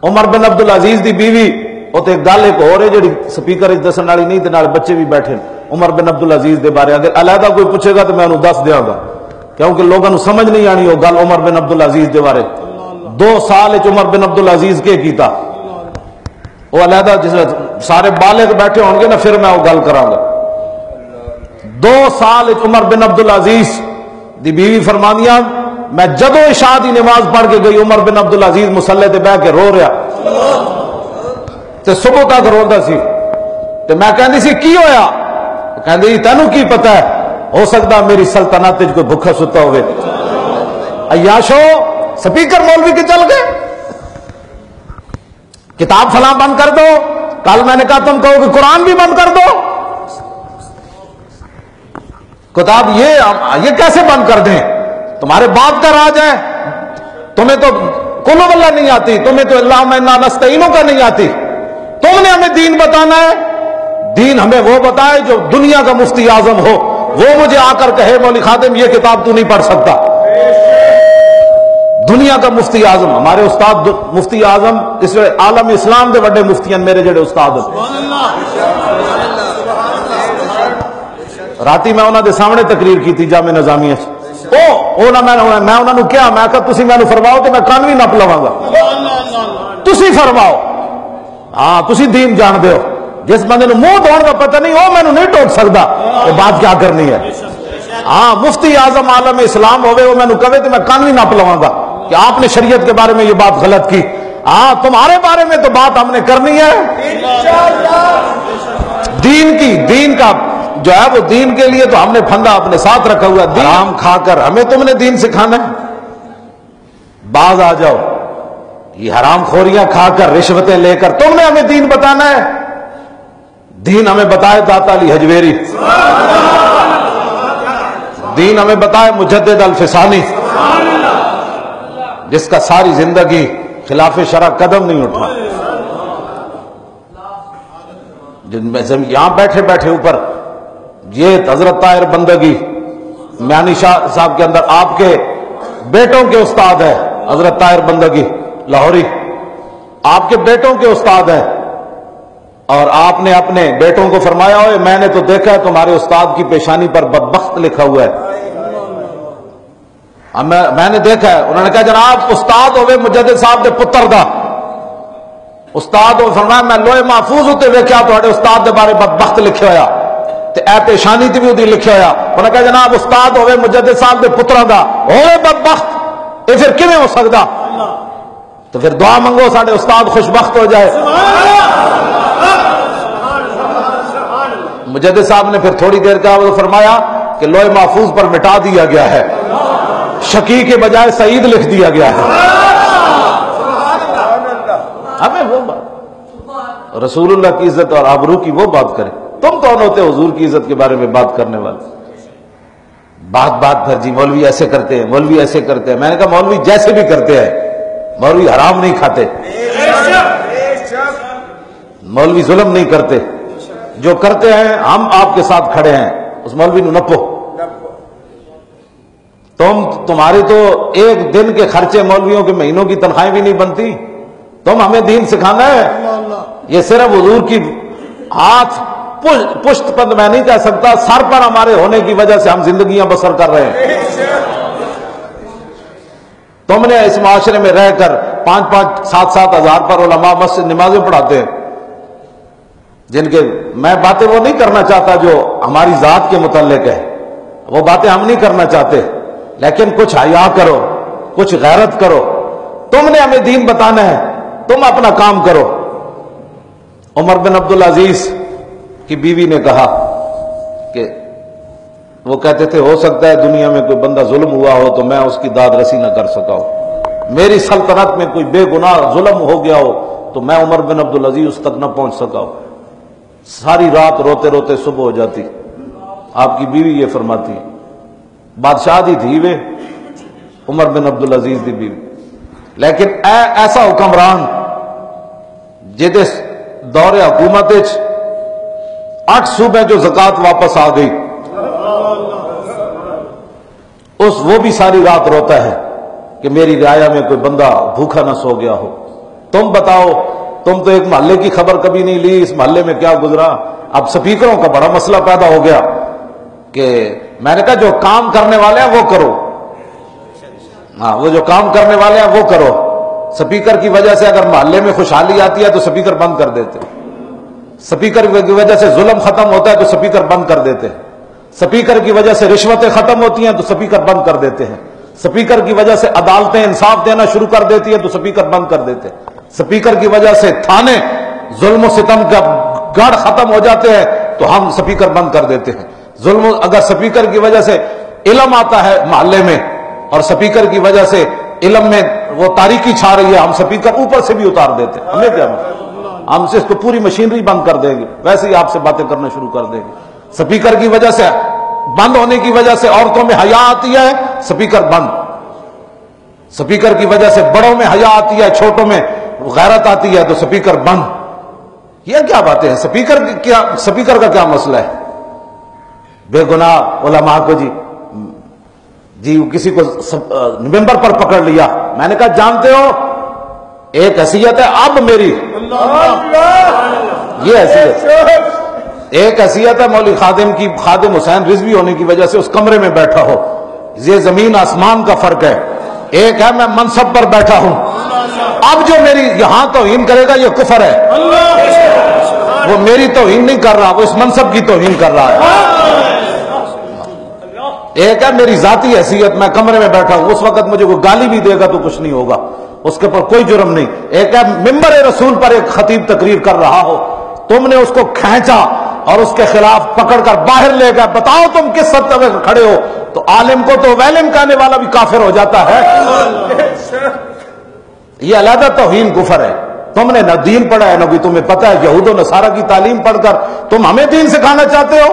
عمر بن عبد العزیز دی بیوی اتنے گل ایک ہو رہی جی سپیکر دسن والی نہیں، نال بچے بھی بیٹھے عمر بن عبد العزیز دے بارے اگر علیحدہ کوئی پوچھے گا تو میں انہوں دس دیا گا، کیونکہ لوگوں کو سمجھ نہیں آنی وہ گل عمر بن عبد العزیز دے بارے۔ 2 سال عمر بن عبد العزیز کے کیتا وہ علیحدہ جس سارے بالغ بیٹھے ہوں گے نا پھر میں وہ گل کراں گا۔ 2 سال عمر بن عبد العزیز دی بیوی فرمانیاں میں جدو عشاء دی نماز پڑھ کے گئی عمر بن عبد العزیز مصلی تے بیٹھ کے رو رہا تے صبح تک روندا سی تے میں کہندی سی کی ہویا؟ کہندی تینوں کی پتہ ہے، ہو سکتا میری سلطنت وچ کوئی بھکھا ستا ہوئے۔ عیاشو سپیکر مولوی کے چل گئے، کتاب فلاں بند کر دو، کل میں نے کہا تم کہو کہ قرآن بھی بند کر دو، کتاب یہ کیسے بند کر دیں؟ تمہارے باپ کا راج ہے، تمہیں تو قل اللہ نہیں آتی، تمہیں تو اللہم انا نستعینک کا نہیں آتی، تم نے ہمیں دین بتانا ہے۔ دین ہمیں وہ بتائے جو دنیا کا مفتی اعظم ہو، وہ مجھے آ کر کہے مولوی خادم یہ کتاب تو نہیں پڑھ سکتا۔ دنیا کا مفتی اعظم، ہمارے استاد مفتی اعظم اس عالم اسلام دے بڑے مفتیان میرے جڑے استاد ہیں، راتی میں انہوں دے سامنے تقریر کی تھی جامع نظامیہ میں انہوں نے کیا میں کہا تسی میں فرماؤ تو میں کان بھی نپ لواں گا، تسی فرماؤ، ہاں تسی دین جان دے ہو، جس بندے نو منہ دھون کا پتہ نہیں وہ میں نہیں ٹوک سکتا یہ بات کیا کرنی ہے۔ ہاں مفتی اعظم عالم اسلام ہوئے وہ میں نے کہے تو میں کان بھی نپ لواں گا کہ آپ نے شریعت کے بارے میں یہ بات غلط کی، ہاں تمہارے بارے میں تو بات ہم نے کرنی ہے دین کی، دین کا جو ہے وہ دین کے لیے تو ہم نے پھندا اپنے ساتھ رکھا ہوا ہے، حرام کھا کر ہمیں تم نے دین سکھانا ہے؟ باز آ جاؤ، یہ حرام خوریاں کھا کر رشوتیں لے کر تم نے ہمیں دین بتانا ہے؟ دین ہمیں بتائے داتا علی حجویری، دین ہمیں بتائے مجدد الفسانی، جس کا ساری زندگی خلاف شرع قدم نہیں اٹھا، جن میں یہاں بیٹھے بیٹھے اوپر یہ حضرت طاہر بندگی میانی شاہ صاحب کے اندر آپ کے بیٹوں کے استاد ہے، حضرت طاہر بندگی لاہوری آپ کے بیٹوں کے استاد ہیں، اور آپ نے اپنے بیٹوں کو فرمایا ہوئے میں نے تو دیکھا ہے تمہارے استاد کی پیشانی پر بدبخت لکھا ہوا ہے، میں نے دیکھا ہے۔ انہوں نے کہا جناب استاد ہوئے مجدد صاحب دے پتر دا استاد ہو، فرمایا میں لوہے محفوظ ہوتے ویکھیا تہاڈے استاد دے بارے بدبخت لکھا ہویا تے اے پیشانی تے بھی اودی لکھا ہویا۔ انہوں نے کہا جناب استاد ہوئے مجدد صاحب دے پتراں دا ہوئے بدبخت، یہ پھر کیویں ہو سکدا؟ تو پھر دعا منگو ساڈے استاد خوشبخت ہو جائے۔ مجدد صاحب نے پھر تھوڑی دیر کا وہ فرمایا کہ لوہے محفوظ پر مٹا دیا گیا ہے، شقی کے بجائے سعید لکھ دیا گیا ہے۔ ہمیں وہ بات رسول اللہ کی عزت اور آبرو کی وہ بات کریں، تم کون ہوتے حضور کی عزت کے بارے میں بات کرنے والے؟ بات بھر جی مولوی ایسے کرتے ہیں، مولوی ایسے کرتے ہیں، میں نے کہا مولوی جیسے بھی کرتے ہیں، مولوی حرام نہیں کھاتے، مولوی ظلم نہیں کرتے، جو کرتے ہیں ہم آپ کے ساتھ کھڑے ہیں، اس مولوی نو نپو۔ تمہاری تو ایک دن کے خرچے مولویوں کے مہینوں کی تنخواہیں بھی نہیں بنتی، تم ہمیں دین سکھانا ہے؟ یہ صرف حضور کی ہاتھ پشت پد میں نہیں کہہ سکتا، سر پر ہمارے ہونے کی وجہ سے ہم زندگیاں بسر کر رہے ہیں۔ تم نے اس معاشرے میں رہ کر 5-5 7-7 ہزار پر علماء مسجد نمازیں پڑھاتے ہیں، جن کے میں باتیں وہ نہیں کرنا چاہتا جو ہماری ذات کے متعلق ہے، وہ باتیں ہم نہیں کرنا چاہتے، لیکن کچھ حیا کرو، کچھ غیرت کرو، تم نے ہمیں دین بتانا ہے، تم اپنا کام کرو۔ عمر بن عبد العزیز کی بیوی نے کہا کہ وہ کہتے تھے ہو سکتا ہے دنیا میں کوئی بندہ ظلم ہوا ہو تو میں اس کی داد رسی نہ کر سکا ہوں، میری سلطنت میں کوئی بے گناہ ظلم ہو گیا ہو تو میں عمر بن عبد العزیز اس تک نہ پہنچ سکا ہوں۔ ساری رات روتے روتے صبح ہو جاتی، آپ کی بیوی یہ فرماتی، بادشاہ دی تھی وے عمر بن عبد العزیز دی بیوی، لیکن ایسا حکمران جہدے دور حکومت 8 صوبے جو زکوٰۃ واپس آ گئی، وہ بھی ساری رات روتا ہے کہ میری رعایا میں کوئی بندہ بھوکا نہ سو گیا ہو، تم بتاؤ، تم تو ایک محلے کی خبر کبھی نہیں لی، اس محلے میں کیا گزرا۔ اب سپیکروں کا بڑا مسئلہ پیدا ہو گیا کہ میں نے کہا جو کام کرنے والے ہیں وہ کرو، ہاں وہ جو کام کرنے والے ہیں وہ کرو۔ سپیکر کی وجہ سے اگر محلے میں خوشحالی آتی ہے تو سپیکر بند کر دیتے، سپیکر کی وجہ سے ظلم ختم ہوتا ہے تو سپیکر بند کر دیتے، سپیکر کی وجہ سے رشوتیں ختم ہوتی ہیں تو سپیکر بند کر دیتے ہیں، سپیکر کی وجہ سے عدالتیں انصاف دینا شروع کر دیتی ہیں تو سپیکر بند کر دیتے ہیں، سپیکر کی وجہ سے تھانے ظلم و ستم کا گڑھ ختم ہو جاتے ہیں تو ہم سپیکر بند کر دیتے ہیں۔ ظلم اگر سپیکر کی وجہ سے علم آتا ہے محلے میں اور سپیکر کی وجہ سے علم میں وہ تاریکی چھا رہی ہے، ہم سپیکر اوپر سے بھی اتار دیتے ہیں، ہمیں کیا ہم سے اس کو پوری مشینری بند کر دیں گے، ویسے ہی آپ سے باتیں کرنا شروع کر دیں گے۔ سپیکر کی وجہ سے بند ہونے کی وجہ سے عورتوں میں حیا آتی ہے، سپیکر بند۔ سپیکر کی وجہ سے بڑوں میں حیا آتی ہے، چھوٹوں میں غیرت آتی ہے تو سپیکر بند۔ یہ کیا باتیں ہیں؟ سپیکر کا کیا مسئلہ ہے؟ بے گناہ علماء کو جی کسی کو ممبر پر پکڑ لیا، میں نے کہا جانتے ہو ایک حیثیت ہے اب میری، یہ حیثیت ایک حیثیت ہے مولوی خادم کی، خادم حسین رضوی ہونے کی وجہ سے اس کمرے میں بیٹھا ہو، یہ زمین آسمان کا فرق ہے۔ ایک ہے میں منصب پر بیٹھا ہوں، اب جو میری یہاں توہین کرے گا یہ کفر ہے، وہ میری توہین نہیں کر رہا، وہ اس منصب کی توہین کر رہا ہے۔ ایک ہے میری ذاتی حیثیت، میں کمرے میں بیٹھا ہوں، اس وقت مجھے کوئی گالی بھی دے گا تو کچھ نہیں ہوگا، اس کے پر کوئی جرم نہیں۔ ایک ہے ممبر رسول پر ایک خطیب تقریر کر رہا ہو، تم نے اس کو کھینچا اور اس کے خلاف پکڑ کر باہر لے گئے، بتاؤ تم کس سطح پہ کھڑے ہو؟ تو عالم کو تو ویلم کہنے والا بھی کافر ہو جاتا ہے۔ یہ علیحدہ توہین کفر ہے۔ تم نے نہ دین پڑھا ہے نہ بھی تمہیں پتہ ہے، یہود و نصارہ کی تعلیم پڑھ کر تم ہمیں دین سکھانا چاہتے ہو؟